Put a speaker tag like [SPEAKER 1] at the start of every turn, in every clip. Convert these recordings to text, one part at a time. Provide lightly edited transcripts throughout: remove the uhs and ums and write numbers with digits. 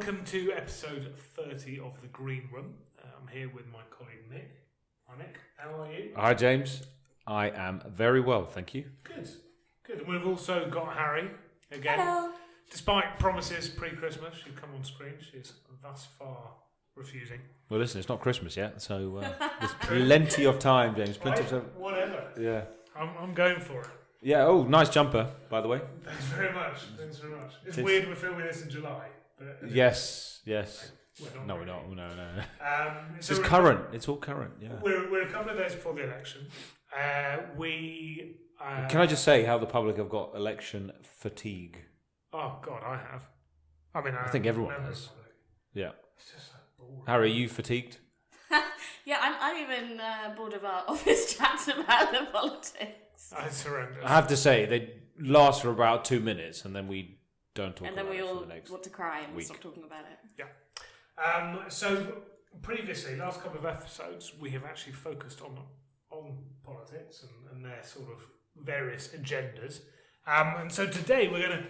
[SPEAKER 1] welcome to episode 30 of The Green Room. I'm here with my colleague Nick. Hi Nick, how are you?
[SPEAKER 2] Hi James, I am very well, thank you.
[SPEAKER 1] Good. And we've also got Harry again.
[SPEAKER 3] Hello.
[SPEAKER 1] Despite promises pre-Christmas, she'd come on screen. She's thus far refusing.
[SPEAKER 2] Well listen, it's not Christmas yet, so there's plenty of time, James. Plenty of time.
[SPEAKER 1] Whatever.
[SPEAKER 2] Yeah.
[SPEAKER 1] I'm going for it.
[SPEAKER 2] Yeah, oh, nice jumper, by the way.
[SPEAKER 1] Thanks very much. It's weird we're filming this in July. But
[SPEAKER 2] Yes.
[SPEAKER 1] No,
[SPEAKER 2] We're not. No. This
[SPEAKER 1] so
[SPEAKER 2] is current. It's all current, yeah.
[SPEAKER 1] We're a couple of days before the election.
[SPEAKER 2] Can I just say how the public have got election fatigue?
[SPEAKER 1] Oh, God, I have.
[SPEAKER 2] I think everyone has. Yeah.
[SPEAKER 1] It's just so boring.
[SPEAKER 2] Harry, are you fatigued?
[SPEAKER 3] Yeah, I'm even bored of our office chats about the politics.
[SPEAKER 1] It's horrendous.
[SPEAKER 2] I have to say, they last for about 2 minutes and then we don't talk
[SPEAKER 3] And
[SPEAKER 2] about
[SPEAKER 3] then we
[SPEAKER 2] it for
[SPEAKER 3] all
[SPEAKER 2] the next
[SPEAKER 3] want to cry and
[SPEAKER 2] week.
[SPEAKER 3] stop talking about it.
[SPEAKER 1] Yeah. So previously, last couple of episodes, we have actually focused on politics and their sort of various agendas. And so today we're going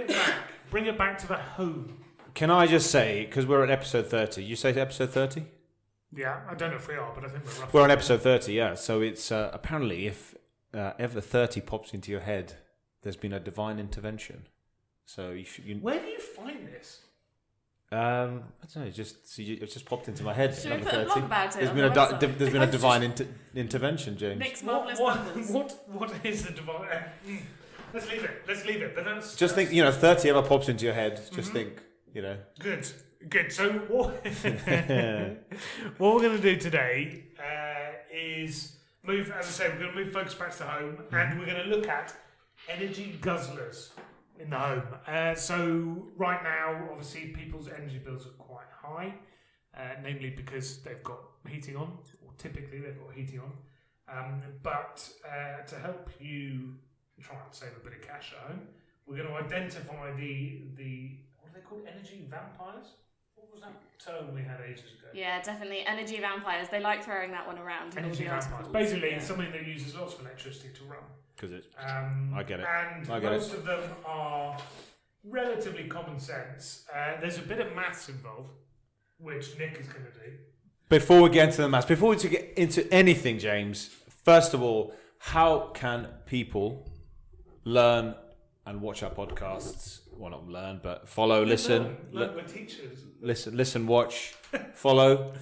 [SPEAKER 1] to bring it back to the home.
[SPEAKER 2] Can I just say, because we're at episode 30, you say episode 30?
[SPEAKER 1] Yeah, I don't know if we are, but I think we're roughly.
[SPEAKER 2] We're on episode 30, yeah. So it's apparently if ever 30 pops into your head, there's been a divine intervention. So
[SPEAKER 1] Where do you find this?
[SPEAKER 2] I don't know. It just popped into my head.
[SPEAKER 3] Should we
[SPEAKER 2] number
[SPEAKER 3] put a
[SPEAKER 2] 30.
[SPEAKER 3] blog about it?
[SPEAKER 2] There's been a divine intervention, James.
[SPEAKER 3] Nick's marvellous numbers.
[SPEAKER 1] What is the divine? Let's leave it. But that's
[SPEAKER 2] Just think, 30 ever pops into your head. Just think,
[SPEAKER 1] Good. So what we're going to do today is move. As I say, we're going to move focus back to home, and we're going to look at energy guzzlers in the home. So right now, obviously, people's energy bills are quite high, namely because they've got heating on, or typically they've got heating on. But to help you try and save a bit of cash at home, we're going to identify the what are they called? Energy vampires? What was that term we had ages ago?
[SPEAKER 3] Yeah, definitely. Energy vampires. They like throwing that one around. in all
[SPEAKER 1] Energy
[SPEAKER 3] the
[SPEAKER 1] vampires.
[SPEAKER 3] articles.
[SPEAKER 1] Basically,
[SPEAKER 3] Yeah.
[SPEAKER 1] it's something that uses lots of electricity to run.
[SPEAKER 2] Because I get it.
[SPEAKER 1] And
[SPEAKER 2] I get
[SPEAKER 1] most of them are relatively common sense. There's a bit of maths involved, which Nick is going to do.
[SPEAKER 2] Before we get into the maths, before we get into anything, James, first of all, how can people learn and watch our podcasts? Well, not learn, but follow, listen.
[SPEAKER 1] Learn, we're teachers.
[SPEAKER 2] Listen, watch, follow.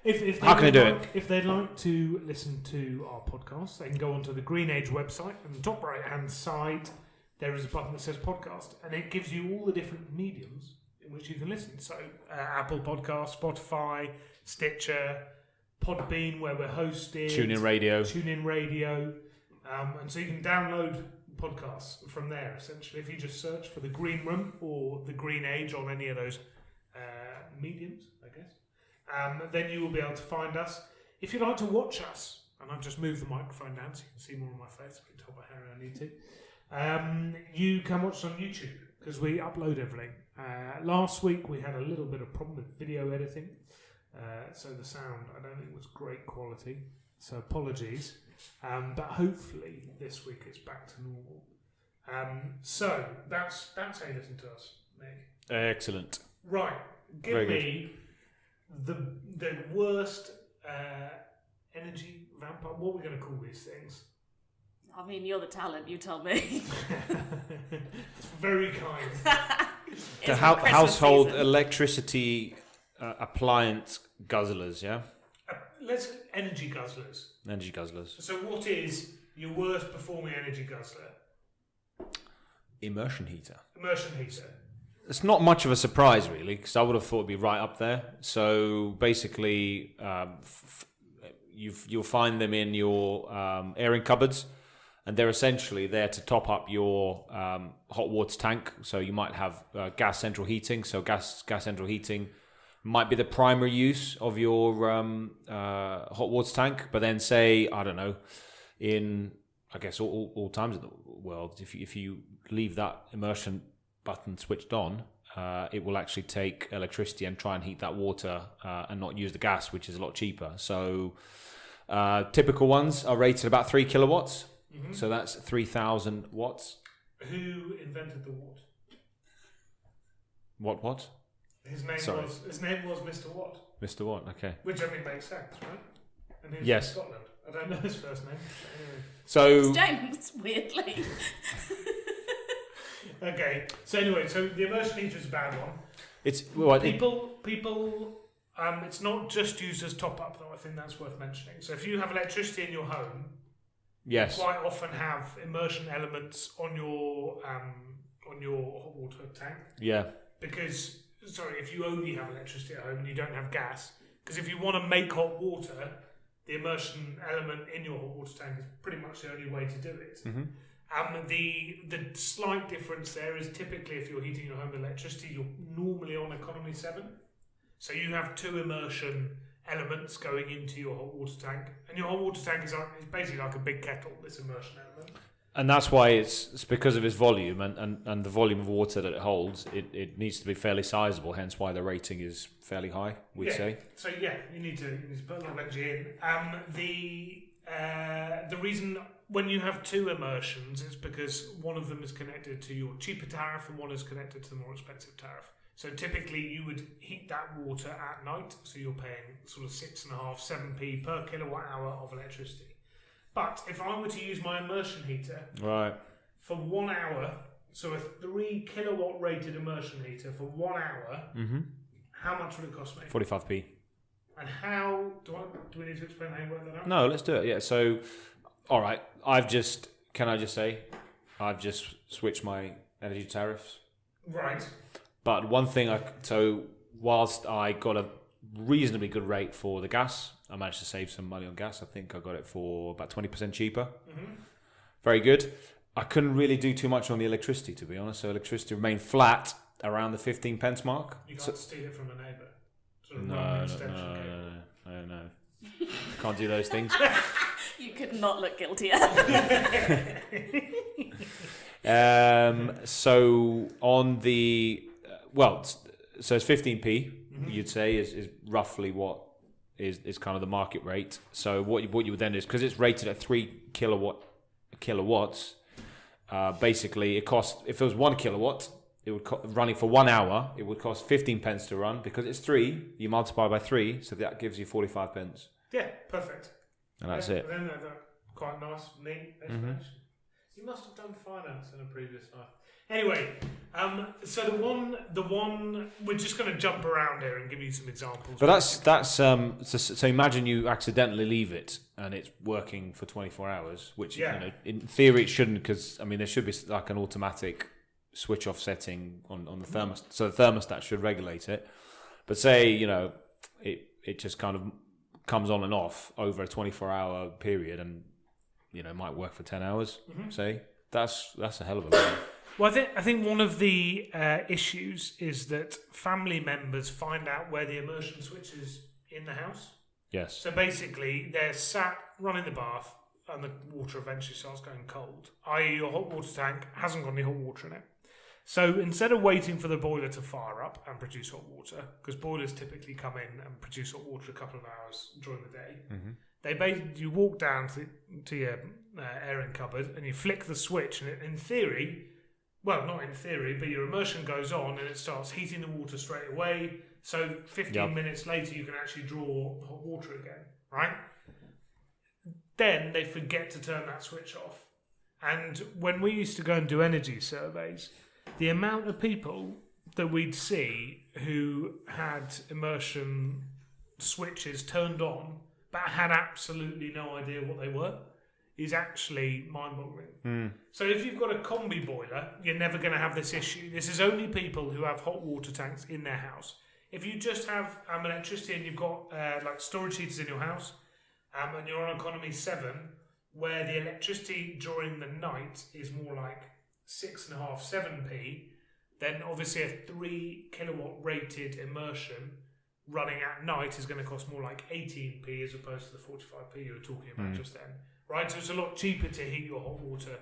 [SPEAKER 1] If
[SPEAKER 2] How can they do it?
[SPEAKER 1] If they'd like to listen to our podcast, they can go onto the Green Age website. On the top right-hand side, there is a button that says podcast, and it gives you all the different mediums in which you can listen. So Apple Podcasts, Spotify, Stitcher, Podbean, where we're hosted.
[SPEAKER 2] TuneIn Radio.
[SPEAKER 1] And so you can download podcasts from there, essentially. If you just search for The Green Room or The Green Age on any of those mediums, I guess. Then you will be able to find us. If you'd like to watch us, and I've just moved the microphone down so you can see more of my face, I can tell by Harry I need to. You can watch us on YouTube because we upload everything. Last week we had a little bit of problem with video editing, so the sound I don't think was great quality. So apologies, but hopefully this week it's back to normal. So that's how you listen to us, Nick.
[SPEAKER 2] Excellent.
[SPEAKER 1] Right, give me the worst energy vampire. What are we going to call these things?
[SPEAKER 3] I mean, you're the talent. You tell me.
[SPEAKER 1] It's very kind.
[SPEAKER 2] The household electricity appliance guzzlers, yeah?
[SPEAKER 1] Let's energy guzzlers.
[SPEAKER 2] Energy guzzlers.
[SPEAKER 1] So what is your worst performing energy guzzler?
[SPEAKER 2] Immersion heater.
[SPEAKER 1] Immersion heater.
[SPEAKER 2] It's not much of a surprise, really, because I would have thought it'd be right up there. So basically, you'll find them in your airing cupboards, and they're essentially there to top up your hot water tank. So you might have gas central heating. So gas central heating might be the primary use of your hot water tank. But then, say, I don't know, in I guess all times of the world, if you leave that immersion button switched on, it will actually take electricity and try and heat that water and not use the gas, which is a lot cheaper. So typical ones are rated about 3 kilowatts. Mm-hmm. So that's 3,000 watts.
[SPEAKER 1] Who invented the watt?
[SPEAKER 2] What?
[SPEAKER 1] His name
[SPEAKER 2] Sorry.
[SPEAKER 1] was Mr. Watt,
[SPEAKER 2] Mr. Watt. Okay.
[SPEAKER 1] which I mean makes sense, right? And he's
[SPEAKER 2] Yes.
[SPEAKER 1] from Scotland. I don't know his first name. But anyway.
[SPEAKER 2] So
[SPEAKER 3] James, weirdly.
[SPEAKER 1] Okay. So anyway, so the immersion heater is a bad one.
[SPEAKER 2] it's
[SPEAKER 1] People. It's not just used as top up though. I think that's worth mentioning. So if you have electricity in your home,
[SPEAKER 2] yes.
[SPEAKER 1] you quite often have immersion elements on your hot water tank.
[SPEAKER 2] Yeah.
[SPEAKER 1] Because if you only have electricity at home and you don't have gas, because if you want to make hot water, the immersion element in your hot water tank is pretty much the only way to do it.
[SPEAKER 2] Mm-hmm.
[SPEAKER 1] The slight difference there is typically if you're heating your home with electricity, you're normally on economy 7. So you have 2 immersion elements going into your hot water tank, and your hot water tank is basically like a big kettle, this immersion element.
[SPEAKER 2] And that's why it's because of its volume and the volume of water that it holds, it needs to be fairly sizable, hence why the rating is fairly high, we'd say.
[SPEAKER 1] So you need to put a lot of energy in. The reason when you have 2 immersions is because one of them is connected to your cheaper tariff and one is connected to the more expensive tariff. So typically you would heat that water at night, so you're paying sort of 6.5, 7p per kilowatt hour of electricity. But if I were to use my immersion heater
[SPEAKER 2] Right.
[SPEAKER 1] for 1 hour, so a 3 kilowatt rated immersion heater for 1 hour,
[SPEAKER 2] Mm-hmm.
[SPEAKER 1] how much would it cost me?
[SPEAKER 2] 45p.
[SPEAKER 1] And how do we need to explain how you work that out?
[SPEAKER 2] No, let's do it. Yeah. So, all right. I've just switched my energy tariffs.
[SPEAKER 1] Right.
[SPEAKER 2] But one thing, whilst I got a reasonably good rate for the gas, I managed to save some money on gas. I think I got it for about 20% cheaper.
[SPEAKER 1] Mm-hmm.
[SPEAKER 2] Very good. I couldn't really do too much on the electricity, to be honest. So electricity remained flat around the 15 pence mark.
[SPEAKER 1] You can't steal it from a neighbour. Sort of
[SPEAKER 2] No,
[SPEAKER 1] Roman
[SPEAKER 2] no,
[SPEAKER 1] extension cable.
[SPEAKER 2] no. Can't do those things.
[SPEAKER 3] You could not look guiltier.
[SPEAKER 2] So on the so it's 15p.
[SPEAKER 1] Mm-hmm.
[SPEAKER 2] You'd say is roughly what is kind of the market rate. So what you would then do is, because it's rated at 3 kilowatts. Basically, it costs, if it was 1 kilowatt, it would running for 1 hour. It would cost 15 pence to run, because it's 3. You multiply by 3, so that gives you 45 pence,
[SPEAKER 1] Yeah, perfect.
[SPEAKER 2] and that's
[SPEAKER 1] Yeah,
[SPEAKER 2] it.
[SPEAKER 1] Then they're quite nice, neat explanation. You must have done finance in a previous life. Anyway, so the one we're just going to jump around here and give you some examples.
[SPEAKER 2] But that's so imagine you accidentally leave it and it's working for 24 hours, which in theory it shouldn't, because I mean there should be like an automatic switch off setting on the thermostat, so the thermostat should regulate it. But say it just kind of comes on and off over a 24-hour period, and it might work for 10 hours. Say that's a hell of a lot.
[SPEAKER 1] Well, I think one of the issues is that family members find out where the immersion switch is in the house.
[SPEAKER 2] Yes.
[SPEAKER 1] So basically, they're sat running the bath, and the water eventually starts going cold. I.e., your hot water tank hasn't got any hot water in it. So instead of waiting for the boiler to fire up and produce hot water, because boilers typically come in and produce hot water a couple of hours during the day, you walk down to your airing cupboard and you flick the switch, and in theory. Well, not in theory, but your immersion goes on and it starts heating the water straight away. So 15 minutes later, you can actually draw hot water again, right? Then they forget to turn that switch off. And when we used to go and do energy surveys, the amount of people that we'd see who had immersion switches turned on but had absolutely no idea what they were is actually mind-boggling. So if you've got a Combi boiler, you're never going to have this issue. This is only people who have hot water tanks in their house. If you just have electricity and you've got like storage heaters in your house, and you're on economy 7, where the electricity during the night is more like 6.5, 7p, then obviously a 3 kilowatt rated immersion running at night is going to cost more like 18p as opposed to the 45p you were talking about just then. Right, so it's a lot cheaper to heat your hot water.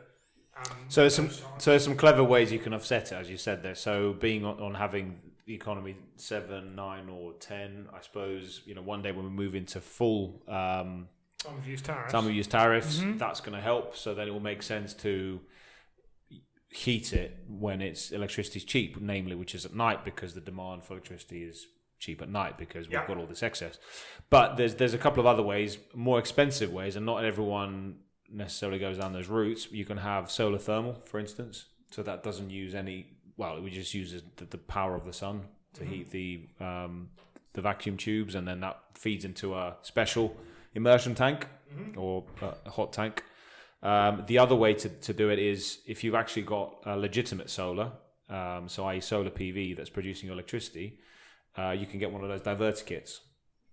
[SPEAKER 2] So there's some clever ways you can offset it, as you said there. So being on having the economy 7, 9, or 10, I suppose one day when we move into full time
[SPEAKER 1] of use tariffs,
[SPEAKER 2] that's going to help. So then it will make sense to heat it when electricity's cheap, namely which is at night, because the demand for electricity is cheap at night because we've got all this excess. But there's a couple of other ways, more expensive ways, and not everyone necessarily goes down those routes. You can have solar thermal, for instance, so that doesn't use any. Well, it just uses the power of the sun to heat the vacuum tubes, and then that feeds into a special immersion tank or a hot tank. The other way to do it is if you've actually got a legitimate solar, so i.e. solar PV that's producing electricity, you can get one of those diverter kits.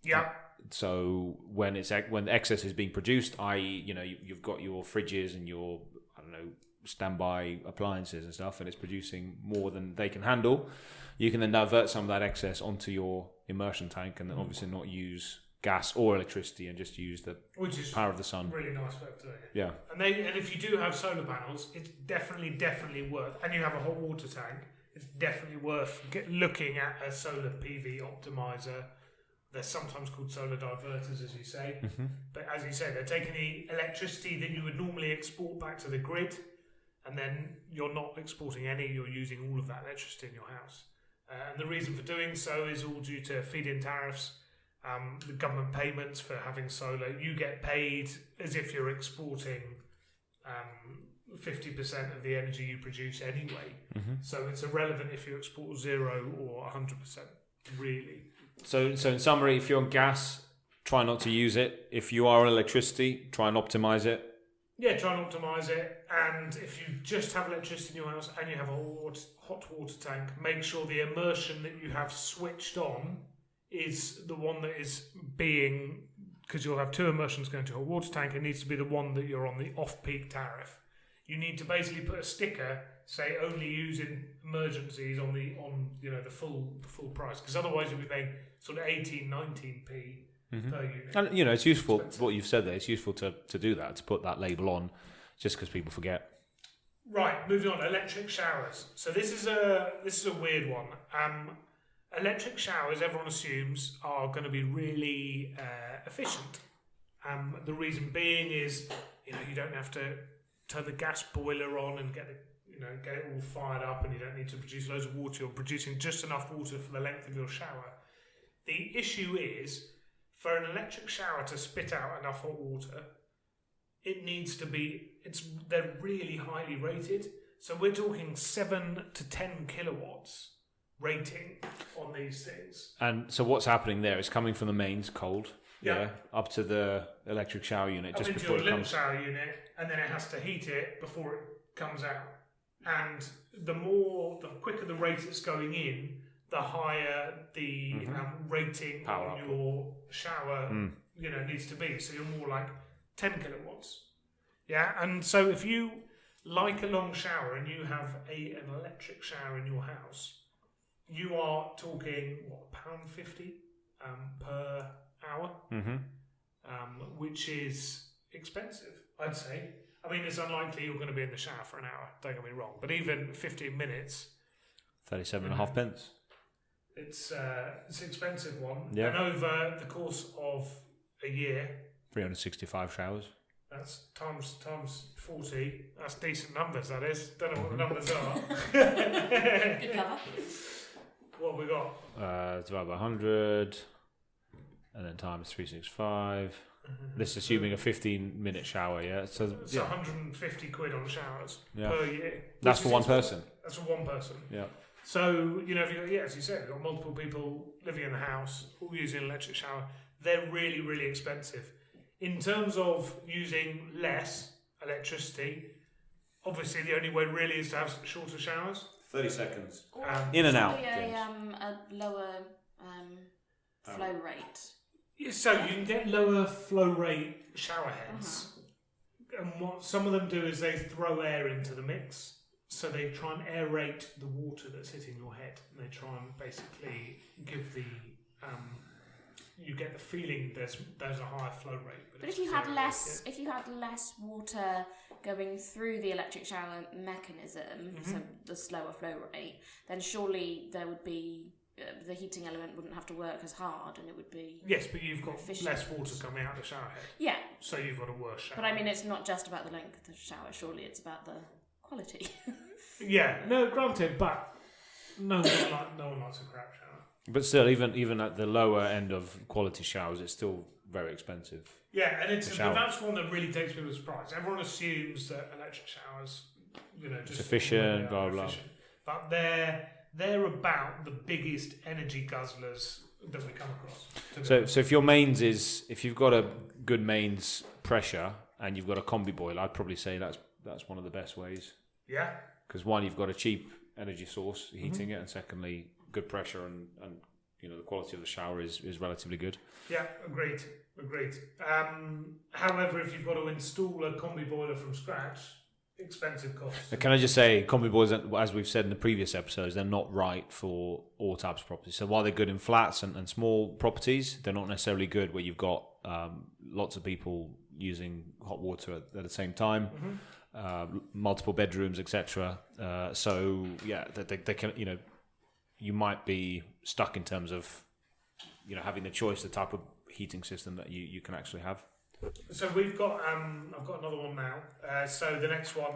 [SPEAKER 1] Yeah.
[SPEAKER 2] So when excess is being produced, i.e., you've got your fridges and your standby appliances and stuff, and it's producing more than they can handle, you can then divert some of that excess onto your immersion tank, and then obviously not use gas or electricity and just use the power of the sun.
[SPEAKER 1] Really nice way of doing it.
[SPEAKER 2] Yeah.
[SPEAKER 1] And if you do have solar panels, it's definitely worth, and you have a hot water tank, it's definitely worth looking at a solar PV optimizer. They're sometimes called solar diverters, as you say. But as you say, they're taking the electricity that you would normally export back to the grid, and then you're not exporting any, you're using all of that electricity in your house. And the reason for doing so is all due to feed-in tariffs, the government payments for having solar. You get paid as if you're exporting 50% of the energy you produce anyway. So it's irrelevant if you export 0 or 100%, really.
[SPEAKER 2] So in summary, if you're on gas, try not to use it. If you are on electricity, try and optimize it.
[SPEAKER 1] Yeah, try and optimise it. And if you just have electricity in your house and you have a hot water tank, make sure the immersion that you have switched on is the one that is being, because you'll have two immersions going to a water tank, it needs to be the one that you're on the off-peak tariff. You need to basically put a sticker, say only use in emergencies on the full price, because otherwise you'll be paying sort of 19p per unit.
[SPEAKER 2] And it's useful. What you've said there, it's useful to do that, to put that label on, just because people forget.
[SPEAKER 1] Right, moving on. Electric showers. So this is a weird one. Electric showers, everyone assumes, are going to be really efficient. The reason being is, you don't have to turn the gas boiler on and get it all fired up, and you don't need to produce loads of water. You're producing just enough water for the length of your shower. The issue is, for an electric shower to spit out enough hot water, it needs to be, they're really highly rated. So we're talking 7 to 10 kilowatts rating on these things.
[SPEAKER 2] And so what's happening there is coming from the mains cold, up to the electric shower unit just before it comes.
[SPEAKER 1] Shower unit, and then it has to heat it before it comes out. And the quicker the rate it's going in, the higher the rating on your shower needs to be. So you're more like 10 kilowatts. Yeah, and so if you like a long shower and you have an electric shower in your house, you are talking £1.50 per hour, which is expensive, I'd say. I mean, it's unlikely you're going to be in the shower for an hour, don't get me wrong, but even 15 minutes,
[SPEAKER 2] 37.5 pence.
[SPEAKER 1] It's an expensive one.
[SPEAKER 2] Yeah.
[SPEAKER 1] And over the course of a year,
[SPEAKER 2] 365 showers.
[SPEAKER 1] That's times 40. That's decent numbers, that is. Don't know what the numbers are.
[SPEAKER 3] Good cover.
[SPEAKER 1] What have we got?
[SPEAKER 2] It's about 100, and then times 365. This is assuming a 15-minute shower, yeah? So
[SPEAKER 1] it's 150 quid on showers per year.
[SPEAKER 2] That's for one person.
[SPEAKER 1] That's for one person.
[SPEAKER 2] Yeah.
[SPEAKER 1] So, if you as you said, you've got multiple people living in the house, all using an electric shower. They're really, really expensive. In terms of using less electricity, obviously the only way really is to have shorter showers.
[SPEAKER 2] 30 seconds. In and out.
[SPEAKER 3] A lower flow rate.
[SPEAKER 1] So you can get lower flow rate shower heads. And what some of them do is they throw air into the mix. So they try and aerate the water that's hitting your head. And they try and basically give the... you get the feeling there's a higher flow rate.
[SPEAKER 3] But if you had less water going through the electric shower mechanism, so the slower flow rate, then surely there would be the heating element wouldn't have to work as hard, and it would be
[SPEAKER 1] but you've got
[SPEAKER 3] efficient.
[SPEAKER 1] less water coming out of the shower head.
[SPEAKER 3] Yeah.
[SPEAKER 1] So you've got a worse shower.
[SPEAKER 3] But I mean, it's not just about the length of the shower. Surely it's about the quality.
[SPEAKER 1] Yeah, no, granted, but no one likes a crap shower.
[SPEAKER 2] But still, even at the lower end of quality showers, it's still very expensive.
[SPEAKER 1] Yeah, and that's one that really takes people by surprise. Everyone assumes that electric showers, just
[SPEAKER 2] efficient, blah blah.
[SPEAKER 1] But they're about the biggest energy guzzlers that we come across.
[SPEAKER 2] So if your mains if you've got a good mains pressure and you've got a combi boiler, I'd probably say that's one of the best ways.
[SPEAKER 1] Yeah.
[SPEAKER 2] Because one, you've got a cheap energy source heating it, and secondly, good pressure and the quality of the shower is relatively good.
[SPEAKER 1] Yeah, agreed. However, if you've got to install a combi boiler from scratch, expensive costs.
[SPEAKER 2] Can I just say, combi boilers, as we've said in the previous episodes, they're not right for all types of properties. So while they're good in flats and small properties, they're not necessarily good where you've got lots of people using hot water at the same time, multiple bedrooms, etc. So yeah, they can, you might be stuck in terms of having the choice, the type of heating system that you can actually have.
[SPEAKER 1] So we've got I've got another one now. So the next one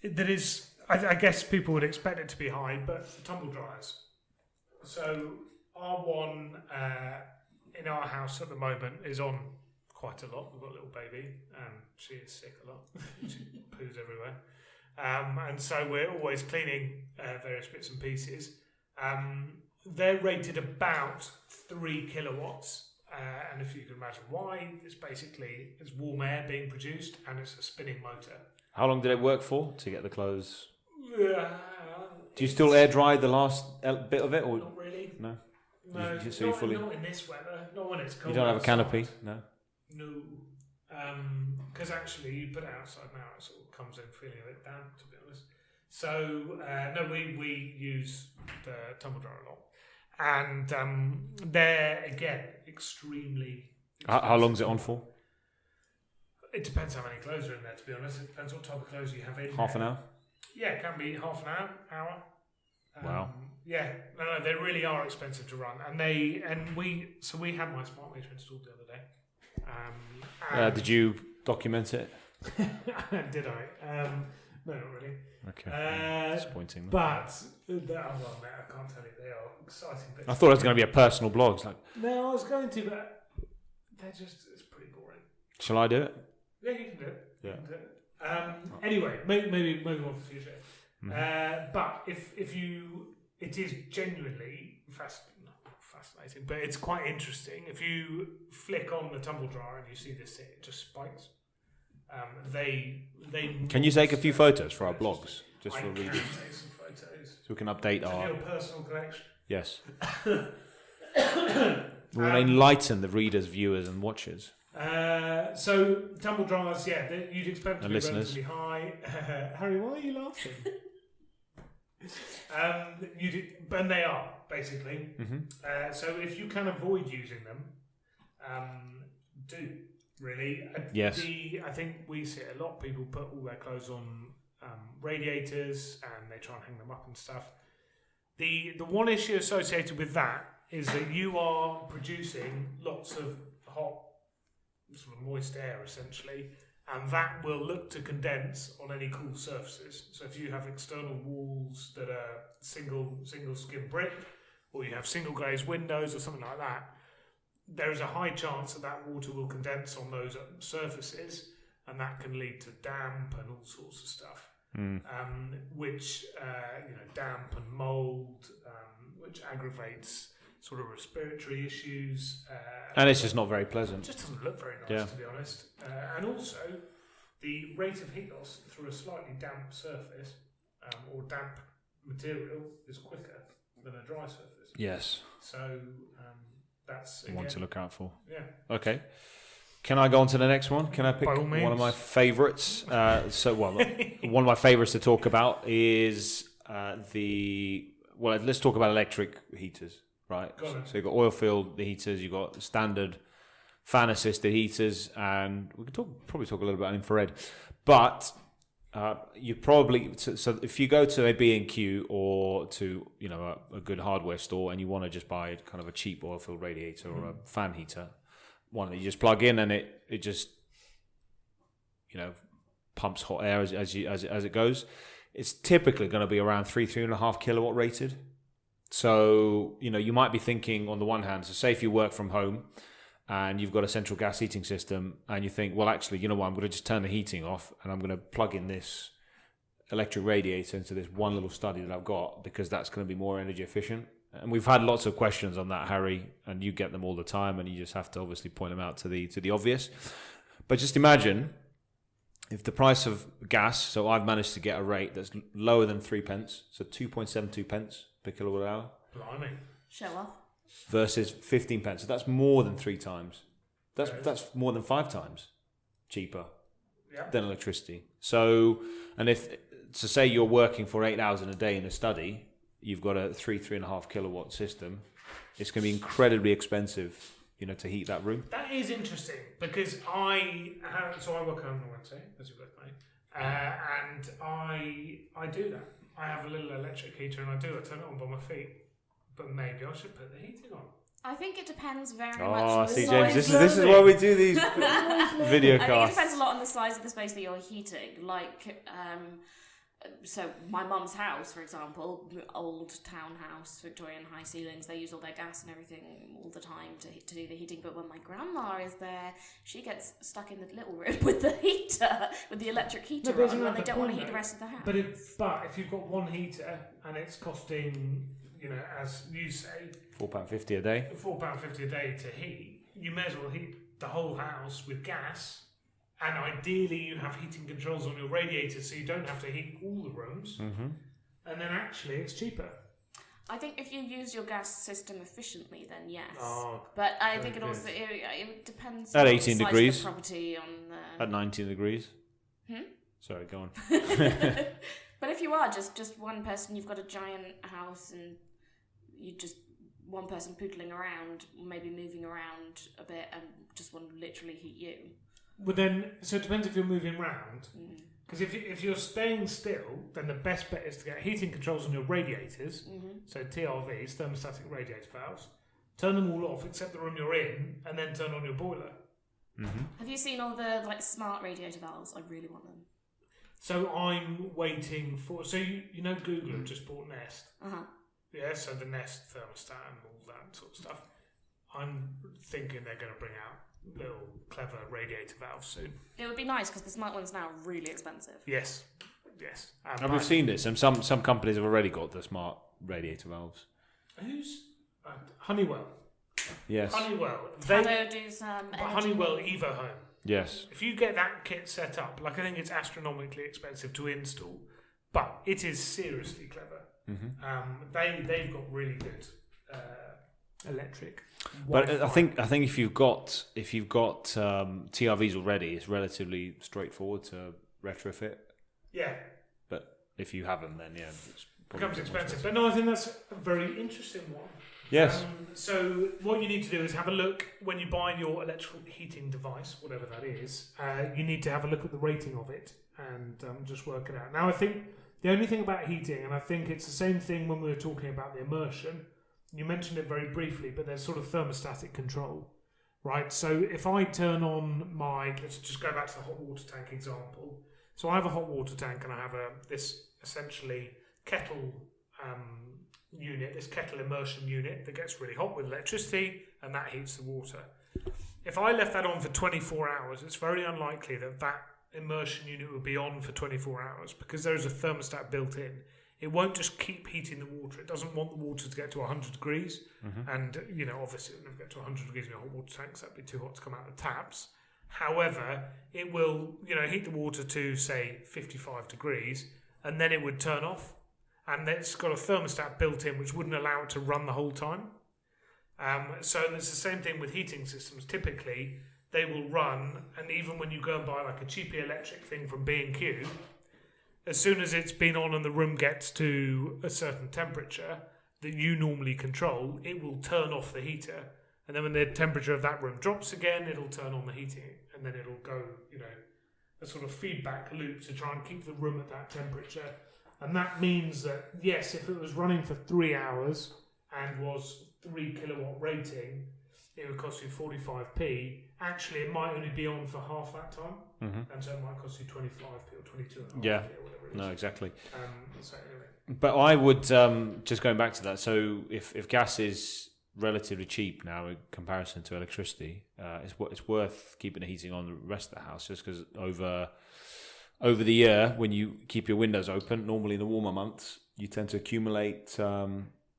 [SPEAKER 1] that is, I guess people would expect it to be high, but tumble dryers. So our one in our house at the moment is on quite a lot. We've got a little baby, and she is sick a lot. She poos everywhere, and so we're always cleaning various bits and pieces. They're rated about 3 kilowatts. And if you can imagine why, it's warm air being produced and it's a spinning motor.
[SPEAKER 2] How long did it work for to get the clothes?
[SPEAKER 1] Do
[SPEAKER 2] you still air dry the last bit of it, or
[SPEAKER 1] not really?
[SPEAKER 2] No.
[SPEAKER 1] No, not in this weather. Not when it's cold.
[SPEAKER 2] You don't have a
[SPEAKER 1] outside.
[SPEAKER 2] canopy, no.
[SPEAKER 1] No, because actually you put it outside now, it sort of comes in feeling a bit damp, to be honest. So no, we use the tumble dryer a lot. And they're, again, extremely expensive.
[SPEAKER 2] How long is it on for?
[SPEAKER 1] It depends how many clothes are in there, to be honest. It depends what type of clothes you have in
[SPEAKER 2] Half
[SPEAKER 1] there.
[SPEAKER 2] an hour?
[SPEAKER 1] Yeah, it can be half an hour.
[SPEAKER 2] Wow.
[SPEAKER 1] Yeah, no, they really are expensive to run. And we had my smart meter installed the other day.
[SPEAKER 2] Did you document it?
[SPEAKER 1] Did I? No, not really.
[SPEAKER 2] Okay. Disappointing.
[SPEAKER 1] But, mate, I can't tell you, they are exciting bits.
[SPEAKER 2] I thought it was going to be a personal blog. It's like,
[SPEAKER 1] no, I was going to, but it's pretty boring.
[SPEAKER 2] shall I do it?
[SPEAKER 1] Yeah, you can do it.
[SPEAKER 2] Yeah.
[SPEAKER 1] You can do it. Anyway, maybe one for future. But if you, it is genuinely fascinating, but it's quite interesting. If you flick on the tumble dryer and you see this thing, it just spikes. They
[SPEAKER 2] Can you take a few photos for our blogs, just for readers,
[SPEAKER 1] take some photos.
[SPEAKER 2] so we can update our
[SPEAKER 1] Your personal collection.
[SPEAKER 2] Yes. We will enlighten the readers, viewers, and watchers.
[SPEAKER 1] So tumble dryers, you'd expect to
[SPEAKER 2] And
[SPEAKER 1] be
[SPEAKER 2] listeners.
[SPEAKER 1] relatively high. Harry, why are you laughing? And they are basically. So if you can avoid using them, do. Really,
[SPEAKER 2] Yes.
[SPEAKER 1] I think we see a lot of people put all their clothes on radiators and they try and hang them up and stuff. The one issue associated with that is that you are producing lots of hot, sort of moist air essentially, and that will look to condense on any cool surfaces. So if you have external walls that are single skin brick, or you have single glazed windows or something like that, there is a high chance that water will condense on those surfaces, and that can lead to damp and all sorts of stuff. Which damp and mold, which aggravates sort of respiratory issues.
[SPEAKER 2] And it's just not very pleasant.
[SPEAKER 1] It just doesn't look very nice, to be honest. And also, the rate of heat loss through a slightly damp surface or damp material is quicker than a dry surface.
[SPEAKER 2] Yes.
[SPEAKER 1] So that's
[SPEAKER 2] One to look out for.
[SPEAKER 1] Yeah.
[SPEAKER 2] Okay. Can I go on to the next one? Can I pick
[SPEAKER 1] By all means.
[SPEAKER 2] one of my favourites? One of my favourites to talk about is let's talk about electric heaters, right? So you've got oil-filled heaters, you've got standard fan-assisted heaters, and we can probably talk a little bit about infrared. But you probably so if you go to a B&Q or to a good hardware store and you want to just buy kind of a cheap oil-filled radiator or a fan heater, one that you just plug in and it just pumps hot air as it goes. it's typically going to be around 3.5 kilowatt rated. So, you might be thinking on the one hand, so say if you work from home and you've got a central gas heating system and you think, well, actually, you know what, I'm going to just turn the heating off and I'm going to plug in this electric radiator into this one little study that I've got because that's going to be more energy efficient. And we've had lots of questions on that, Harry, and you get them all the time and you just have to obviously point them out to the obvious. But just imagine if the price of gas, so I've managed to get a rate that's lower than 3 pence, so 2.72 pence per kilowatt hour.
[SPEAKER 1] Blimey.
[SPEAKER 3] Show off.
[SPEAKER 2] Versus 15 pence. So that's more than 3 times. That's more than 5 times cheaper than electricity. So, and say you're working for 8 hours in a day in a study, you've got a 3.5 kilowatt system, it's going to be incredibly expensive, to heat that room.
[SPEAKER 1] That is interesting because I work home on a Wednesday, as you both know, and I do that. I have a little electric heater and I turn it on by my feet, but maybe I should put the heating on.
[SPEAKER 3] I think it depends very much
[SPEAKER 2] Oh,
[SPEAKER 3] on the
[SPEAKER 2] see,
[SPEAKER 3] size.
[SPEAKER 2] James, this is why we do these video casts.
[SPEAKER 3] I think it depends a lot on the size of the space that you're heating. Like, so my mum's house, for example, old townhouse, Victorian high ceilings, they use all their gas and everything all the time to do the heating. But when my grandma is there, she gets stuck in the little room with the heater, with the electric heater on, when they don't want to heat the rest of the house.
[SPEAKER 1] But if you've got one heater and it's costing, as you say,
[SPEAKER 2] £4.50 a day.
[SPEAKER 1] £4.50 a day to heat, you may as well heat the whole house with gas. And ideally, you have heating controls on your radiators, so you don't have to heat all the rooms. Mm-hmm. And then actually, it's cheaper.
[SPEAKER 3] I think if you use your gas system efficiently, then yes.
[SPEAKER 1] Oh,
[SPEAKER 3] but I think it also it depends
[SPEAKER 2] at
[SPEAKER 3] on
[SPEAKER 2] 18
[SPEAKER 3] the size
[SPEAKER 2] degrees.
[SPEAKER 3] of the property on the...
[SPEAKER 2] At 19 degrees. Sorry, go on.
[SPEAKER 3] But if you are just one person, you've got a giant house and you just one person poodling around, maybe moving around a bit, and just want to literally heat you.
[SPEAKER 1] Well then, so it depends if you're moving around. Because if you're staying still, then the best bet is to get heating controls on your radiators. So TRVs, thermostatic radiator valves. Turn them all off except the room you're in, and then turn on your boiler.
[SPEAKER 3] Have you seen all the smart radiator valves? I really want them.
[SPEAKER 1] So I'm waiting for. So you know Google have just bought Nest. Yeah, so the Nest thermostat and all that sort of stuff. I'm thinking they're going to bring out little clever radiator valves soon.
[SPEAKER 3] It would be nice because the smart ones now are really expensive.
[SPEAKER 1] Yes.
[SPEAKER 2] And we've seen this, and some companies have already got the smart radiator valves.
[SPEAKER 1] Who's Honeywell?
[SPEAKER 2] Yes.
[SPEAKER 3] Honeywell do some.
[SPEAKER 1] Honeywell EvoHome.
[SPEAKER 2] Yes.
[SPEAKER 1] If you get that kit set up, I think it's astronomically expensive to install, but it is seriously clever. They've got really good electric.
[SPEAKER 2] But
[SPEAKER 1] Wi-Fi.
[SPEAKER 2] I think if you've got TRVs already, it's relatively straightforward to retrofit.
[SPEAKER 1] Yeah.
[SPEAKER 2] But if you haven't, then it
[SPEAKER 1] becomes expensive. But no, I think that's a very interesting one.
[SPEAKER 2] Yes.
[SPEAKER 1] So what you need to do is have a look when you buy your electrical heating device, whatever that is. You need to have a look at the rating of it and just work it out. Now, I think the only thing about heating, and I think it's the same thing when we were talking about the immersion. You mentioned it very briefly, but there's sort of thermostatic control, right? So if I turn on let's just go back to the hot water tank example. So I have a hot water tank and I have this essentially kettle unit, this kettle immersion unit that gets really hot with electricity and that heats the water. If I left that on for 24 hours, it's very unlikely that immersion unit would be on for 24 hours because there is a thermostat built in. It won't just keep heating the water. It doesn't want the water to get to 100 degrees. And, obviously it will never get to 100 degrees in a hot water tank, so that'd be too hot to come out of the taps. However, it will, heat the water to, say, 55 degrees, and then it would turn off. And it's got a thermostat built in which wouldn't allow it to run the whole time. So it's the same thing with heating systems. Typically, they will run, and even when you go and buy a cheapy electric thing from B&Q, as soon as it's been on and the room gets to a certain temperature that you normally control, it will turn off the heater. And then when the temperature of that room drops again, it'll turn on the heating. And then it'll go, a sort of feedback loop to try and keep the room at that temperature. And that means that, yes, if it was running for 3 hours and was 3 kilowatt rating, it would cost you 45p. Actually, it might only be on for half that time, and so it might cost you 25p or 22.5p
[SPEAKER 2] Yeah.
[SPEAKER 1] or whatever it is.
[SPEAKER 2] No, exactly.
[SPEAKER 1] So anyway.
[SPEAKER 2] But I would just going back to that. So if gas is relatively cheap now in comparison to electricity, it's worth keeping the heating on the rest of the house, just because over the year when you keep your windows open, normally in the warmer months you tend to accumulate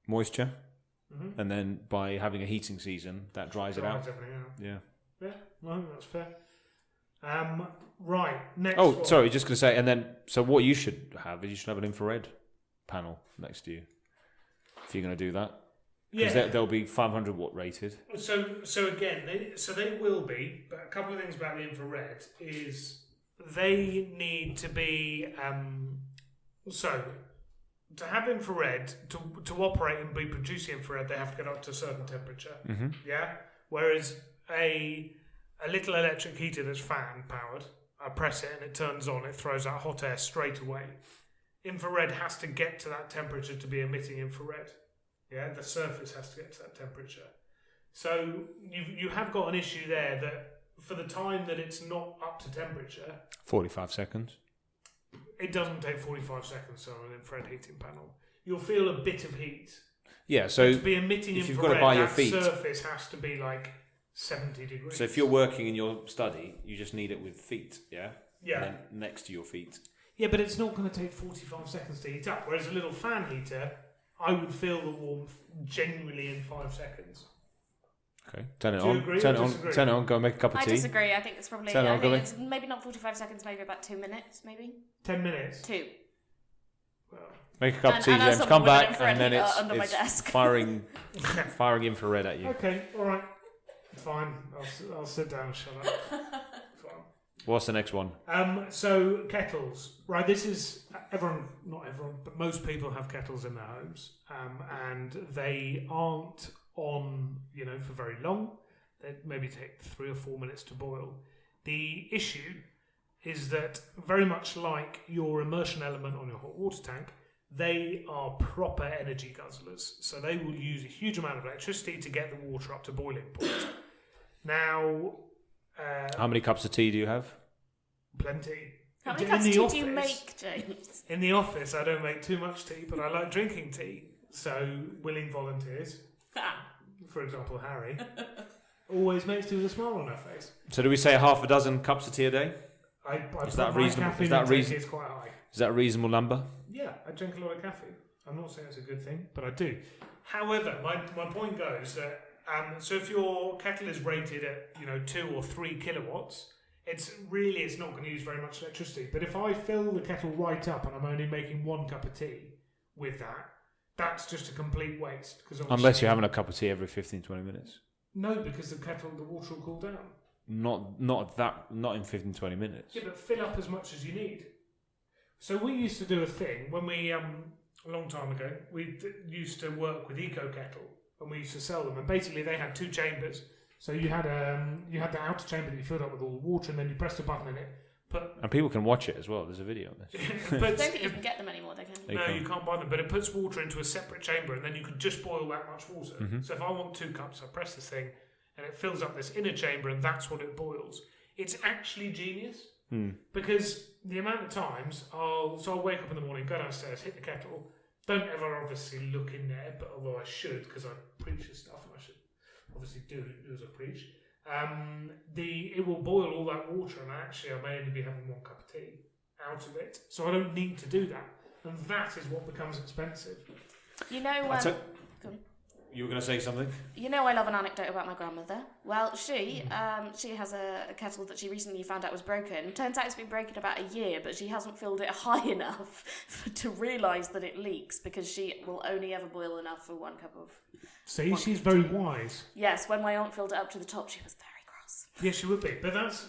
[SPEAKER 2] moisture, and then by having a heating season that dries it out.
[SPEAKER 1] Everything out.
[SPEAKER 2] Yeah.
[SPEAKER 1] Yeah, no, that's fair. Right, next
[SPEAKER 2] Oh,
[SPEAKER 1] one.
[SPEAKER 2] sorry, just going to say, and then so what you should have is you should have an infrared panel next to you if you're going to do that. Because they'll be 500 watt rated.
[SPEAKER 1] So again, they will be, but a couple of things about the infrared is they need to be to have infrared to operate and be producing infrared, they have to get up to a certain temperature. Yeah, whereas a little electric heater that's fan powered, I press it and it turns on, it throws out hot air straight away. Infrared has to get to that temperature to be emitting infrared. Yeah, the surface has to get to that temperature. So you have got an issue there that for the time that it's not up to temperature,
[SPEAKER 2] 45 seconds.
[SPEAKER 1] It doesn't take 45 seconds on an infrared heating panel. You'll feel a bit of heat.
[SPEAKER 2] Yeah, so
[SPEAKER 1] to be emitting
[SPEAKER 2] if
[SPEAKER 1] infrared,
[SPEAKER 2] you've got it by your
[SPEAKER 1] that
[SPEAKER 2] feet,
[SPEAKER 1] surface has to be like 70 degrees.
[SPEAKER 2] so if you're working in your study, you just need it with feet, yeah?
[SPEAKER 1] Yeah.
[SPEAKER 2] And then next to your feet.
[SPEAKER 1] Yeah, but it's not going to take 45 seconds to heat up. Whereas a little fan heater, I would feel the warmth genuinely in 5 seconds.
[SPEAKER 2] Okay, turn it
[SPEAKER 1] Do you
[SPEAKER 2] on.
[SPEAKER 1] agree
[SPEAKER 2] Turn
[SPEAKER 1] or
[SPEAKER 2] it on.
[SPEAKER 1] disagree?
[SPEAKER 2] Turn it on. Go and make a cup of
[SPEAKER 3] I
[SPEAKER 2] tea.
[SPEAKER 3] disagree. I think it's probably.
[SPEAKER 2] Turn it on,
[SPEAKER 3] I think
[SPEAKER 2] Gully.
[SPEAKER 3] it's maybe not 45 seconds, maybe about 2 minutes, maybe
[SPEAKER 1] 10 minutes.
[SPEAKER 3] 2.
[SPEAKER 1] Well,
[SPEAKER 2] Make a cup of tea,
[SPEAKER 3] and as
[SPEAKER 2] James.
[SPEAKER 3] someone
[SPEAKER 2] Come
[SPEAKER 3] with an
[SPEAKER 2] back,
[SPEAKER 3] infrared
[SPEAKER 2] and then
[SPEAKER 3] heater
[SPEAKER 2] it's,
[SPEAKER 3] under my
[SPEAKER 2] it's
[SPEAKER 3] desk.
[SPEAKER 2] firing infrared at you.
[SPEAKER 1] okay, all right. Fine. I'll sit down and shut up. Fine.
[SPEAKER 2] What's the next one?
[SPEAKER 1] So kettles, right? This is not everyone, but most people have kettles in their homes, and they aren't on, for very long. They maybe take 3 or 4 minutes to boil. The issue is that very much like your immersion element on your hot water tank, they are proper energy guzzlers. So they will use a huge amount of electricity to get the water up to boiling point. Now,
[SPEAKER 2] How many cups of tea do you have?
[SPEAKER 1] plenty.
[SPEAKER 3] How many
[SPEAKER 1] In
[SPEAKER 3] cups
[SPEAKER 1] the
[SPEAKER 3] of tea do
[SPEAKER 1] office-
[SPEAKER 3] you make, James?
[SPEAKER 1] In the office, I don't make too much tea, but I like drinking tea. So, willing volunteers, for example, Harry, always makes tea with a smile on her face.
[SPEAKER 2] So do we say half a dozen cups of tea a day?
[SPEAKER 1] I
[SPEAKER 2] Is that
[SPEAKER 1] my
[SPEAKER 2] reasonable?
[SPEAKER 1] caffeine
[SPEAKER 2] Is that
[SPEAKER 1] intake
[SPEAKER 2] reason-
[SPEAKER 1] is quite high.
[SPEAKER 2] Is that a reasonable number?
[SPEAKER 1] Yeah, I drink a lot of caffeine. I'm not saying it's a good thing, but I do. However, my point goes that so if your kettle is rated at 2 or 3 kilowatts, it's not going to use very much electricity. But if I fill the kettle right up and I'm only making 1 cup of tea with that, that's just a complete waste.
[SPEAKER 2] Unless you're having a cup of tea every 15-20 minutes.
[SPEAKER 1] No, because the water will cool down.
[SPEAKER 2] Not in 15-20 minutes.
[SPEAKER 1] Yeah, but fill up as much as you need. So we used to do a thing when we a long time ago. We used to work with Eco Kettle, and we used to sell them. And basically, they had 2 chambers. So you had the outer chamber that you filled up with all the water, and then you pressed a button in it.
[SPEAKER 2] And people can watch it as well. There's a video on this.
[SPEAKER 3] I don't think you can get them anymore, they can.
[SPEAKER 1] No, you can't buy them, but it puts water into a separate chamber, and then you could just boil that much water. So if I want 2 cups, I press this thing, and it fills up this inner chamber, and that's what it boils. It's actually genius, because the amount of times I'll wake up in the morning, go downstairs, hit the kettle, don't ever obviously look in there, but although I should, because I preach this stuff, and I should obviously do as I preach. It will boil all that water, and I may only be having 1 cup of tea out of it, so I don't need to do that, and that is what becomes expensive.
[SPEAKER 3] You know,
[SPEAKER 2] You were going to say something?
[SPEAKER 3] I love an anecdote about my grandmother. Well, she has a kettle that she recently found out was broken. Turns out it's been broken about a year, but she hasn't filled it high enough to realise that it leaks, because she will only ever boil enough for 1 cup of.
[SPEAKER 1] See, she's very wise.
[SPEAKER 3] Yes, when my aunt filled it up to the top, she was very cross.
[SPEAKER 1] Yeah, she would be, but that's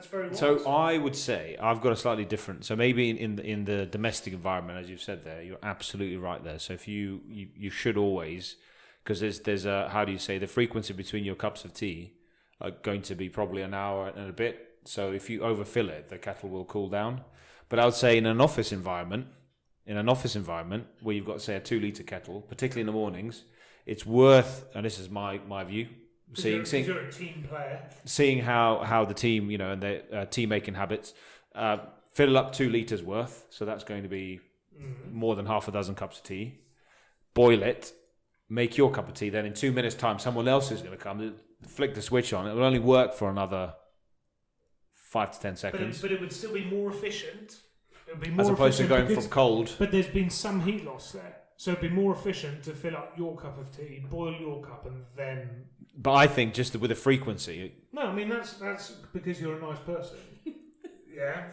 [SPEAKER 1] very wise.
[SPEAKER 2] So I would say I've got a slightly different. So maybe in the domestic environment, as you've said there, you're absolutely right there. So if you should always, because there's a, how do you say, the frequency between your cups of tea are going to be probably an hour and a bit. So if you overfill it, the kettle will cool down. But I would say in an office environment where you've got, say, a 2 litre kettle, particularly in the mornings, it's worth, and this is my view, seeing
[SPEAKER 1] you're a team player.
[SPEAKER 2] Seeing how the team, and their team making habits, fill up 2 litres worth. So that's going to be more than half a dozen cups of tea. Boil it, make your cup of tea. Then in 2 minutes' time, someone else is going to come, flick the switch on. It will only work for another 5 to 10 seconds.
[SPEAKER 1] But it would still be more efficient. It would be more
[SPEAKER 2] as opposed to
[SPEAKER 1] efficient
[SPEAKER 2] going from cold.
[SPEAKER 1] But there's been some heat loss there. So it'd be more efficient to fill up your cup of tea, boil your cup, and then...
[SPEAKER 2] But I think just with a frequency...
[SPEAKER 1] No, I mean, that's because you're a nice person. Yeah.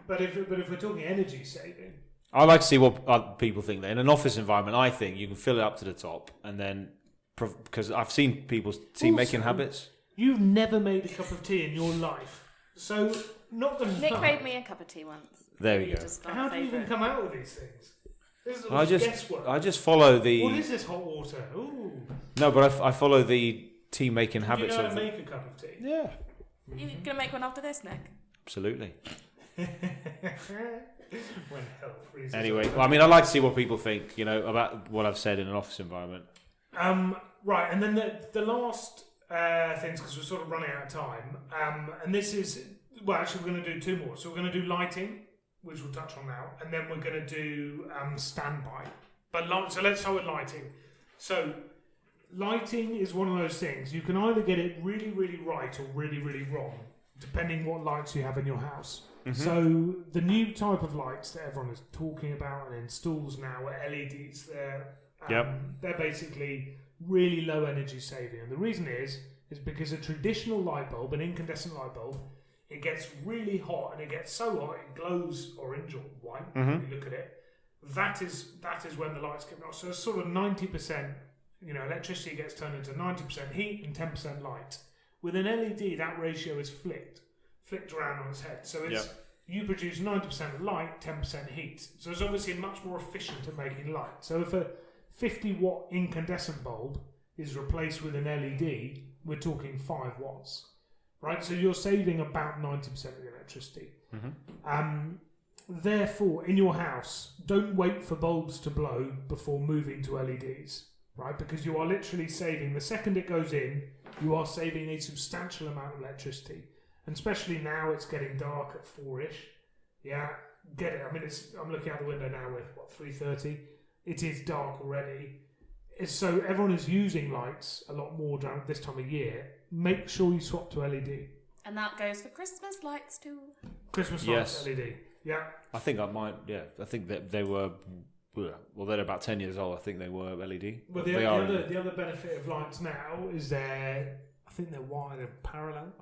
[SPEAKER 1] But if we're talking energy saving...
[SPEAKER 2] I like to see what other people think. That in an office environment, I think you can fill it up to the top, and then... Because I've seen people making habits.
[SPEAKER 1] You've never made a cup of tea in your life. So, not the...
[SPEAKER 3] Nick made me a cup of tea once.
[SPEAKER 2] There we go.
[SPEAKER 1] How do you even come out with these things? This is guesswork.
[SPEAKER 2] I just follow the...
[SPEAKER 1] What is this hot water? Ooh.
[SPEAKER 2] No, but I follow the tea making habits.
[SPEAKER 1] Do you know how to make a cup of tea?
[SPEAKER 2] Yeah.
[SPEAKER 3] You gonna make one after this, Nick?
[SPEAKER 2] Absolutely.
[SPEAKER 1] When hell freezes.
[SPEAKER 2] Anyway, I mean, I like to see what people think, about what I've said in an office environment.
[SPEAKER 1] Right, and then the last things, because we're sort of running out of time, and this is... Well, actually, we're going to do 2 more. So we're going to do lighting, which we'll touch on now, and then we're going to do standby. So let's start with lighting. So lighting is one of those things. You can either get it really, really right or really, really wrong, depending what lights you have in your house. Mm-hmm. So the new type of lights that everyone is talking about and installs now are LEDs. They're basically really low energy saving. And the reason is because a traditional light bulb, an incandescent light bulb, it gets really hot and it gets so hot it glows orange or white when you look at it. That is when the lights get off. So it's sort of 90%, electricity gets turned into 90% heat and 10% light. With an LED, that ratio is flicked around on its head. So it's you produce 90% light, 10% heat. So it's obviously much more efficient at making light. So if a 50-watt incandescent bulb is replaced with an LED, we're talking 5 watts. Right, so you're saving about 90% of the electricity. Mm-hmm. Therefore, in your house, don't wait for bulbs to blow before moving to LEDs, right? Because you are literally saving, the second it goes in, you are saving a substantial amount of electricity. And especially now, it's getting dark at 4-ish. Yeah, get it. I mean, I'm looking out the window now with, 3:30? It is dark already. So everyone is using lights a lot more during this time of year. Make sure you swap to LED.
[SPEAKER 3] And that goes for Christmas lights too.
[SPEAKER 1] Christmas lights, LED. Yeah.
[SPEAKER 2] I think I might. Yeah, I think that they were. Well, they're about 10 years old. I think they were LED.
[SPEAKER 1] Well, the other benefit of lights now is I think they're wired in parallel.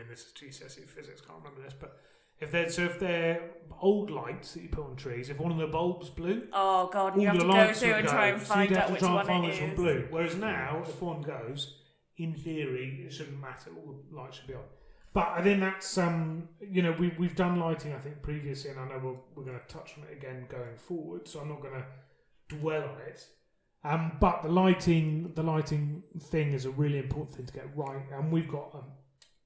[SPEAKER 1] This is GCSE physics. Can't remember this, but if they're old lights that you put on trees, if one of the bulbs blew,
[SPEAKER 3] oh god, and you have to go through and try and find out which one it is.
[SPEAKER 1] Blew. Whereas now, if one goes, in theory, it shouldn't matter. All the lights should be on. But I think that's we've done lighting I think previously, and I know we're going to touch on it again going forward. So I'm not going to dwell on it. But the lighting thing is a really important thing to get right, and we've got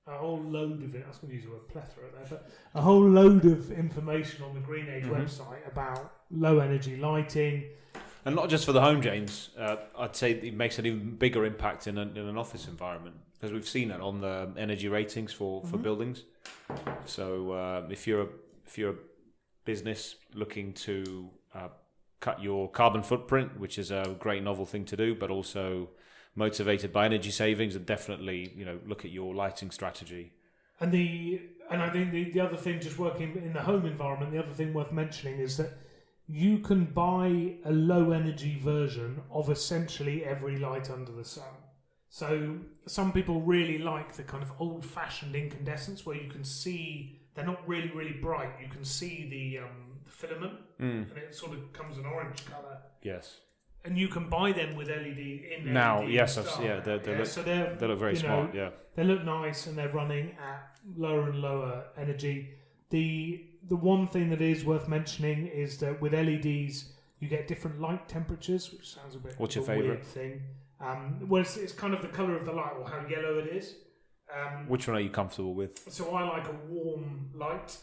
[SPEAKER 1] a whole load of it. I was going to use the word plethora there, but a whole load of information on the Green Age website about low energy lighting.
[SPEAKER 2] And not just for the home, James. I'd say it makes an even bigger impact in an office environment, because we've seen it on the energy ratings for buildings. So if you're a business looking to cut your carbon footprint, which is a great novel thing to do, but also motivated by energy savings, and definitely look at your lighting strategy. And
[SPEAKER 1] I think the other thing, just working in the home environment, the other thing worth mentioning is that you can buy a low energy version of essentially every light under the sun. So some people really like the kind of old fashioned incandescents where you can see they're not really, really bright. You can see the filament and it sort of comes an orange colour.
[SPEAKER 2] Yes.
[SPEAKER 1] And you can buy them with LED in
[SPEAKER 2] now.
[SPEAKER 1] LED
[SPEAKER 2] Yes, they look very smart. Yeah,
[SPEAKER 1] they look nice and they're running at lower and lower energy. The one thing that is worth mentioning is that with LEDs you get different light temperatures, which sounds a bit.
[SPEAKER 2] What's your
[SPEAKER 1] favourite thing? Well, it's kind of the colour of the light or how yellow it is.
[SPEAKER 2] Which one are you comfortable with?
[SPEAKER 1] So I like a warm light.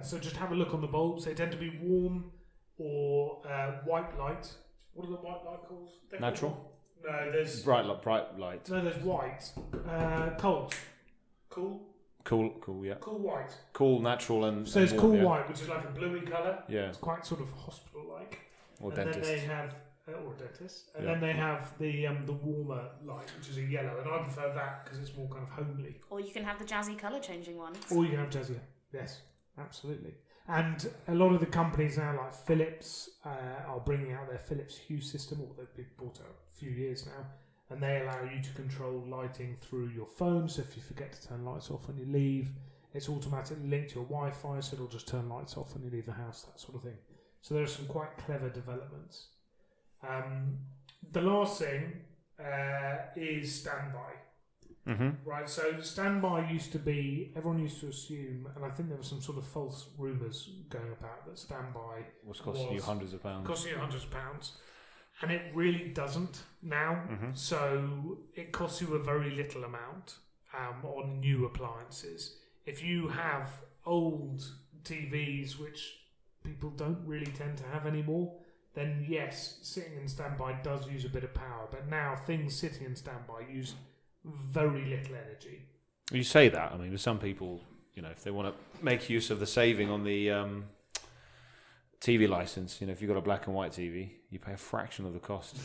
[SPEAKER 1] So just have a look on the bulbs. They tend to be warm or white light. What are the white light called?
[SPEAKER 2] Natural.
[SPEAKER 1] No, there's
[SPEAKER 2] bright light.
[SPEAKER 1] No, there's white. Cold. Cool.
[SPEAKER 2] Cool, yeah.
[SPEAKER 1] Cool white.
[SPEAKER 2] Cool, natural, and
[SPEAKER 1] So it's
[SPEAKER 2] warm,
[SPEAKER 1] cool
[SPEAKER 2] yeah.
[SPEAKER 1] white, which is like a bluey colour.
[SPEAKER 2] Yeah.
[SPEAKER 1] It's quite sort of hospital-like.
[SPEAKER 2] Or
[SPEAKER 1] and
[SPEAKER 2] dentist.
[SPEAKER 1] then they have, or dentist. And
[SPEAKER 2] Yeah.
[SPEAKER 1] then they have the warmer light, which is a yellow, and I prefer that because it's more kind of homely.
[SPEAKER 3] Or you can have the jazzy colour changing ones.
[SPEAKER 1] Or you can have jazzy. Yes, absolutely. And a lot of the companies now, like Philips, are bringing out their Philips Hue system, or they've been bought out a few years now, and they allow you to control lighting through your phone. So if you forget to turn lights off when you leave, it's automatically linked to your Wi-Fi, so it'll just turn lights off when you leave the house, that sort of thing. So there are some quite clever developments. The last thing is standby.
[SPEAKER 2] Mm-hmm.
[SPEAKER 1] Right, so standby used to be, everyone used to assume, and I think there were some sort of false rumours going about that standby
[SPEAKER 2] What's costing you hundreds of pounds.
[SPEAKER 1] costing you hundreds of pounds, and it really doesn't now.
[SPEAKER 2] Mm-hmm.
[SPEAKER 1] So it costs you a very little amount on new appliances. If you have old TVs, which people don't really tend to have anymore, then yes, sitting in standby does use a bit of power, but now things sitting in standby use very little energy.
[SPEAKER 2] You say that. I mean, with some people, if they want to make use of the saving on the TV license, if you've got a black and white TV, you pay a fraction of the cost.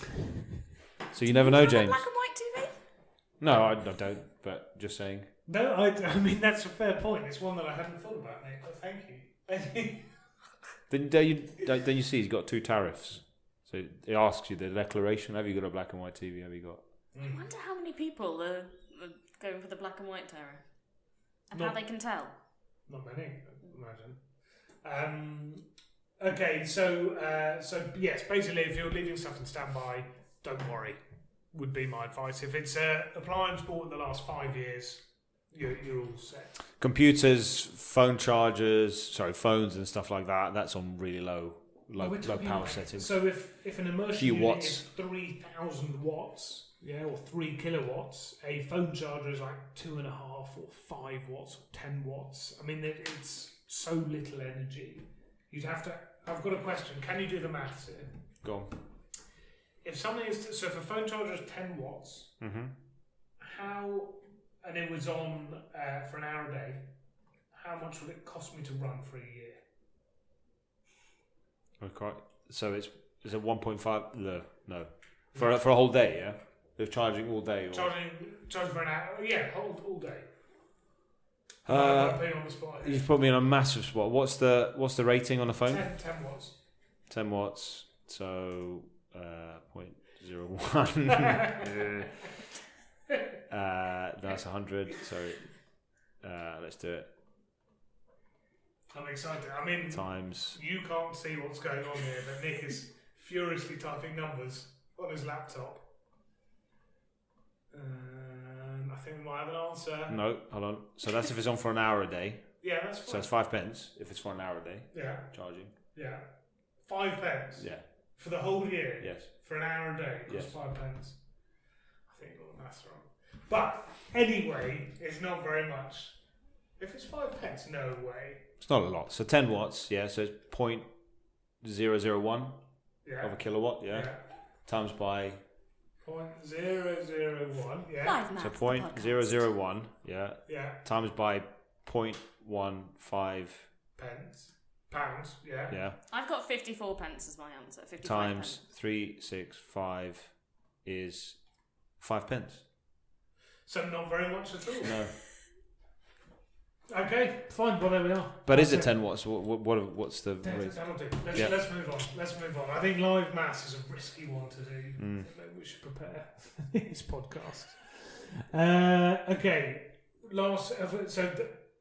[SPEAKER 2] So you never know, James.
[SPEAKER 3] Black and white TV?
[SPEAKER 2] No, I don't. But just saying.
[SPEAKER 1] No, I mean, that's a fair point. It's one that I hadn't thought about, Nick, but thank you.
[SPEAKER 2] Then you see he's got two tariffs. So it asks you the declaration: have you got a black and white TV? Have you got?
[SPEAKER 3] I wonder how many people are going for the black and white terror, and
[SPEAKER 1] Not-
[SPEAKER 3] how they can tell.
[SPEAKER 1] Not many, I imagine. Okay, so yes, basically, if you're leaving stuff in standby, don't worry. Would be my advice. If it's an appliance bought in the last 5 years, you're all set.
[SPEAKER 2] Computers, phones and stuff like that. That's on really low
[SPEAKER 1] We're talking
[SPEAKER 2] power
[SPEAKER 1] like-
[SPEAKER 2] settings.
[SPEAKER 1] So if an immersion
[SPEAKER 2] Few
[SPEAKER 1] unit
[SPEAKER 2] watts.
[SPEAKER 1] is 3,000 watts, or 3 kilowatts, a phone charger is like 2.5 or 5 watts or 10 watts. I mean, it's so little energy. You'd have to. I've got a question. Can you do the maths here?
[SPEAKER 2] Go on.
[SPEAKER 1] If something is if a phone charger is 10 watts,
[SPEAKER 2] Mm-hmm.
[SPEAKER 1] and it was on for an hour a day, how much would it cost me to run for a year?
[SPEAKER 2] Okay. So is it 1.5? No. For a whole day, yeah. They're charging all day. Or?
[SPEAKER 1] Charging for an hour, all day.
[SPEAKER 2] Uh,
[SPEAKER 1] I'll put you on the spot here.
[SPEAKER 2] You've put me in a massive spot. What's the rating on the phone?
[SPEAKER 1] 10 watts.
[SPEAKER 2] 10 watts. So 0.01. That's 100. So let's do it.
[SPEAKER 1] I'm excited. I mean,
[SPEAKER 2] Times.
[SPEAKER 1] you can't see what's going on here, but Nick is furiously typing numbers on his laptop. I think we might have an answer.
[SPEAKER 2] No, hold on. So that's if it's on for an hour a day.
[SPEAKER 1] Yeah, that's fine.
[SPEAKER 2] So it's 5 pence if it's for an hour a day.
[SPEAKER 1] Yeah,
[SPEAKER 2] Charging.
[SPEAKER 1] yeah. 5 pence
[SPEAKER 2] Yeah.
[SPEAKER 1] for the whole year.
[SPEAKER 2] Yes.
[SPEAKER 1] For an hour a day, it costs
[SPEAKER 2] Yes.
[SPEAKER 1] 5 pence. I think you got the maths wrong. But anyway, it's not very much. If it's 5 pence, no way.
[SPEAKER 2] It's not a lot. So 10 watts. Yeah. So it's 0.001
[SPEAKER 1] Yeah.
[SPEAKER 2] of a kilowatt. Yeah. Times by
[SPEAKER 1] 0.001. Yeah.
[SPEAKER 3] Live maths,
[SPEAKER 2] so
[SPEAKER 3] the
[SPEAKER 2] 0.001. Yeah.
[SPEAKER 1] Yeah.
[SPEAKER 2] Times by 0.15.
[SPEAKER 1] Pence. Pounds. Yeah.
[SPEAKER 2] Yeah.
[SPEAKER 3] I've got 54 pence as my answer. 55
[SPEAKER 2] Times 365 is 5 pence.
[SPEAKER 1] So not very much at all.
[SPEAKER 2] No.
[SPEAKER 1] Okay, fine. Well, there we are.
[SPEAKER 2] But is it
[SPEAKER 1] That's
[SPEAKER 2] 10 watts? What's the rate?
[SPEAKER 1] That'll do.
[SPEAKER 2] Yeah.
[SPEAKER 1] Let's move on. Let's move on. I think live maths is a risky one to do.
[SPEAKER 2] Mm.
[SPEAKER 1] Maybe we should prepare this podcast. Okay.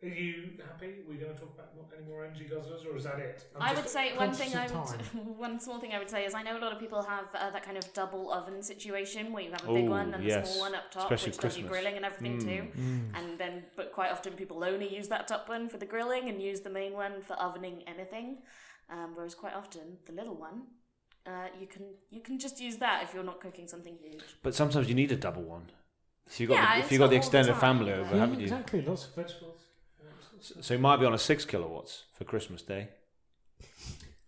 [SPEAKER 1] Are you happy? We're going to talk about any more energy guzzlers, or is that it?
[SPEAKER 3] I would say one small thing I would say is I know a lot of people have that kind of double oven situation where you have a big one and
[SPEAKER 2] yes.
[SPEAKER 3] a small one up top,
[SPEAKER 2] Especially
[SPEAKER 3] which does your
[SPEAKER 2] Christmas.
[SPEAKER 3] grilling and everything too. And but quite often people only use that top one for the grilling and use the main one for ovening anything. Whereas quite often the little one, you can just use that if you're not cooking something huge.
[SPEAKER 2] But sometimes you need a double one. So
[SPEAKER 3] Yeah,
[SPEAKER 2] if you've got the
[SPEAKER 3] it's not all the
[SPEAKER 2] extended
[SPEAKER 3] time,
[SPEAKER 2] family
[SPEAKER 3] but-
[SPEAKER 2] over, haven't you?
[SPEAKER 1] Exactly. Lots of vegetables.
[SPEAKER 2] So you might be on a 6 kilowatts for Christmas Day.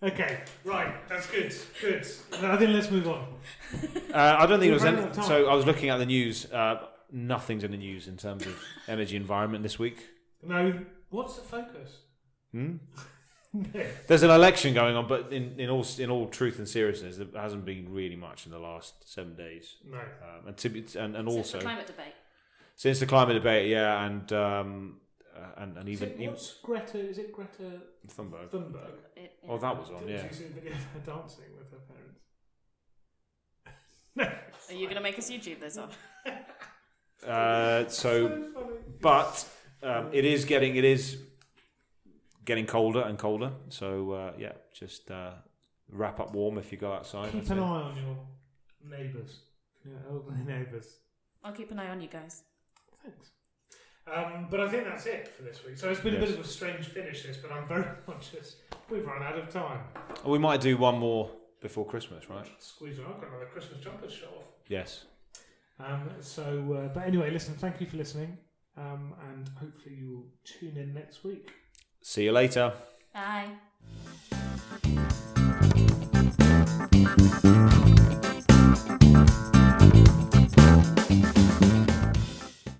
[SPEAKER 1] Okay, right, that's good. Good. I think let's move on.
[SPEAKER 2] I don't think
[SPEAKER 1] We've
[SPEAKER 2] it
[SPEAKER 1] run
[SPEAKER 2] was.
[SPEAKER 1] out of time.
[SPEAKER 2] So I was looking at the news. Nothing's in the news in terms of energy environment this week.
[SPEAKER 1] No, what's the focus?
[SPEAKER 2] There's an election going on, but in all truth and seriousness, there hasn't been really much in the last 7 days.
[SPEAKER 1] No.
[SPEAKER 2] And
[SPEAKER 3] Since
[SPEAKER 2] also
[SPEAKER 3] the climate debate.
[SPEAKER 2] since the climate debate, yeah, and even
[SPEAKER 1] What's Greta? Is it Greta
[SPEAKER 2] Thunberg.
[SPEAKER 1] Thunberg?
[SPEAKER 2] Oh, that was on,
[SPEAKER 1] Did
[SPEAKER 2] yeah.
[SPEAKER 1] you see the video of her dancing with her parents?
[SPEAKER 3] Are you going to make us YouTube this on?
[SPEAKER 2] But it is getting colder and colder. So just wrap up warm if you go outside.
[SPEAKER 1] Keep an eye on your neighbours, your elderly neighbours.
[SPEAKER 3] I'll keep an eye on you guys.
[SPEAKER 1] Thanks. But I think that's it for this week. So it's been a bit of a strange finish, this, but I'm very conscious we've run out of time.
[SPEAKER 2] We might do one more before Christmas, right?
[SPEAKER 1] Squeeze on. I've got another Christmas jumper to show off.
[SPEAKER 2] Yes.
[SPEAKER 1] But anyway, listen, thank you for listening, and hopefully you'll tune in next week.
[SPEAKER 2] See you later.
[SPEAKER 3] Bye.